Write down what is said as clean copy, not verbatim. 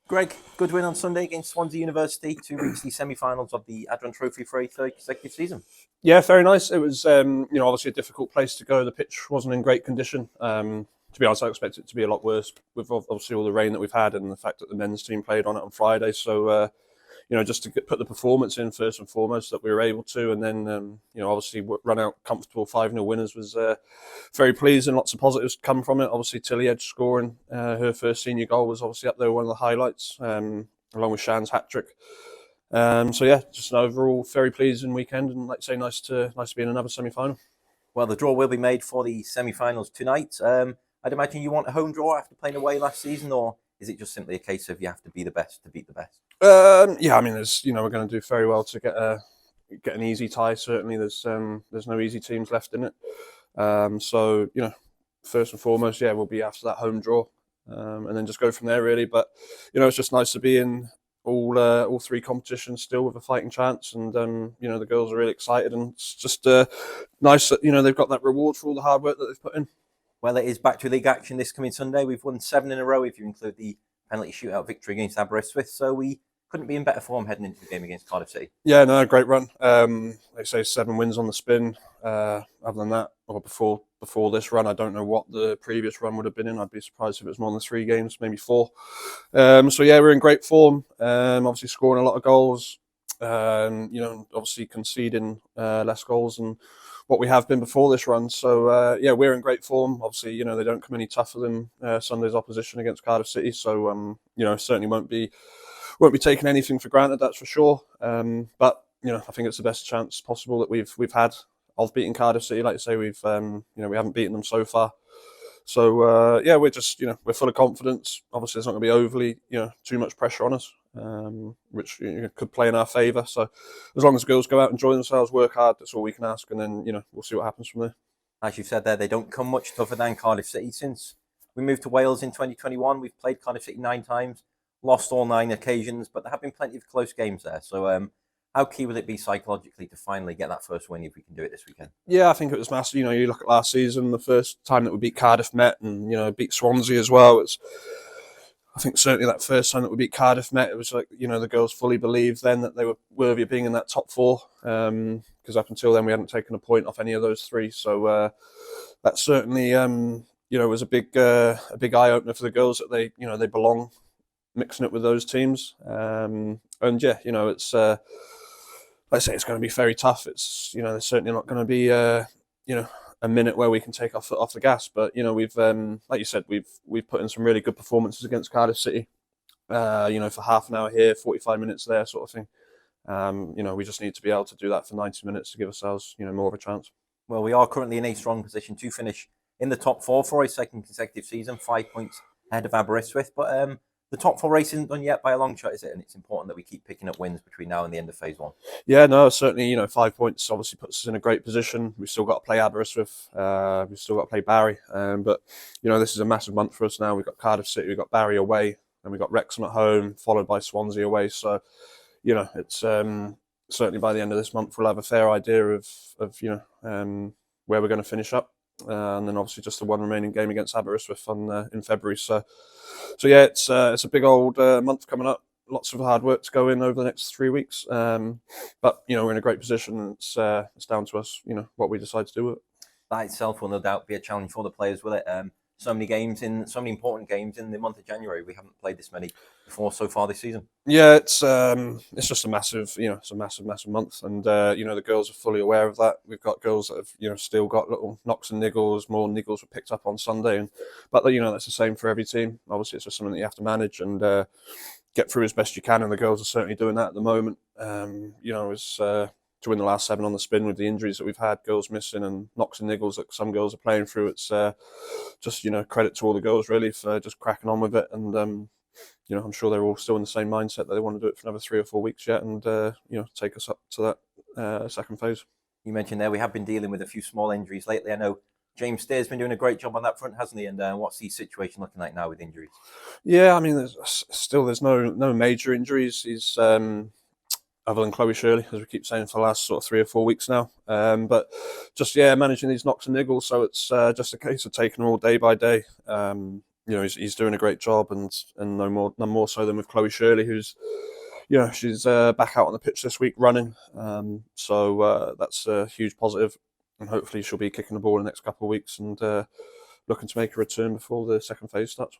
Greg, good win on Sunday against Swansea University to reach the semi-finals of the Adrian Trophy for a third consecutive season. Yeah, very nice. It was, obviously a difficult place to go. The pitch wasn't in great condition. To be honest, I expected it to be a lot worse with obviously all the rain that we've had and the fact that the men's team played on it on Friday. So, just to put the performance in first and foremost that we were able to, and then, obviously run out comfortable 5-0 winners was very pleasing. Lots of positives come from it. Obviously, Tilly Edge scoring her first senior goal was obviously up there, one of the highlights, along with Shan's hat-trick. Just an overall very pleasing weekend, and like I say, nice to be in another semi-final. Well, the draw will be made for the semi-finals tonight. I'd imagine you want a home draw after playing away last season, or is it just simply a case of you have to be the best to beat the best? Yeah, I mean, we're going to do very well to get an easy tie. Certainly, there's no easy teams left in it. First and foremost, we'll be after that home draw, and then just go from there really. But it's just nice to be in all three competitions still with a fighting chance, and the girls are really excited, and it's just nice that they've got that reward for all the hard work that they've put in. Well, it is back to league action this coming Sunday. We've won 7 in a row if you include the penalty shootout victory against Aberystwyth, so we couldn't be in better form heading into the game against Cardiff City. Yeah, no, great run. They say 7 wins on the spin. Other than that, or before this run, I don't know what the previous run would have been in. I'd be surprised if it was more than 3 games, maybe 4. We're in great form. Obviously scoring a lot of goals. Obviously conceding less goals than what we have been before this run. So we're in great form. Obviously, they don't come any tougher than Sunday's opposition against Cardiff City. So certainly won't be taking anything for granted. That's for sure. But I think it's the best chance possible that we've had of beating Cardiff City. Like I say, we haven't beaten them so far. So we're just we're full of confidence. Obviously, there's not going to be overly too much pressure on us, which could play in our favour. So as long as the girls go out, enjoy themselves, work hard, that's all we can ask, and then we'll see what happens from there. As you've said there, they don't come much tougher than Cardiff City. Since we moved to Wales in 2021, we've played Cardiff City 9 times, lost all 9 occasions, but there have been plenty of close games there. So how key will it be psychologically to finally get that first win if we can do it this weekend? Yeah, I think it was massive. You look at last season, the first time that we beat Cardiff Met and beat Swansea as well. I think certainly that first time that we beat Cardiff Met, it was like the girls fully believed then that they were worthy of being in that top 4. Because up until then we hadn't taken a point off any of those 3. So that certainly was a big eye opener for the girls that they belong mixing it with those teams. It's. Like I say, it's going to be very tough. It's there's certainly not going to be a minute where we can take our foot off the gas. But we've like you said, we've put in some really good performances against Cardiff City. For half an hour here, 45 minutes there, sort of thing. We just need to be able to do that for 90 minutes to give ourselves more of a chance. Well, we are currently in a strong position to finish in the top 4 for a second consecutive season, 5 points ahead of Aberystwyth. But the top 4 race isn't done yet by a long shot, is it? And it's important that we keep picking up wins between now and the end of phase 1. Yeah, no, certainly, 5 points obviously puts us in a great position. We've still got to play Aberystwyth. We've still got to play Barry. But this is a massive month for us now. We've got Cardiff City, we've got Barry away, and we've got Wrexham at home, followed by Swansea away. So, it's certainly by the end of this month, we'll have a fair idea of where we're going to finish up. And then obviously just the one remaining game against Aberystwyth in February. It's a big old month coming up. Lots of hard work to go in over the next 3 weeks. But we're in a great position, and it's down to us. What we decide to do with it. That itself will no doubt be a challenge for the players, will it? So many important games in the month of January. We haven't played this many before so far this season. Yeah, it's just a massive, it's a massive month, and the girls are fully aware of that. We've got girls that have still got little knocks and niggles. More niggles were picked up on Sunday, but that's the same for every team. Obviously, it's just something that you have to manage and get through as best you can, and the girls are certainly doing that at the moment. To win the last 7 on the spin with the injuries that we've had, girls missing and knocks and niggles that some girls are playing through. It's just credit to all the girls really for just cracking on with it, and I'm sure they're all still in the same mindset that they want to do it for another 3 or 4 weeks yet, and take us up to that second phase. You mentioned there we have been dealing with a few small injuries lately. I know James Steer's been doing a great job on that front, hasn't he? And what's the situation looking like now with injuries? Yeah, I mean, there's no major injuries. He's other than Chloe Shirley, as we keep saying for the last sort of 3 or 4 weeks now. But just managing these knocks and niggles. So it's just a case of taking them all day by day. you know, he's doing a great job, and no more so than with Chloe Shirley, who's, you know, she's back out on the pitch this week running. So that's a huge positive, and hopefully she'll be kicking the ball in the next couple of weeks and looking to make a return before the second phase starts.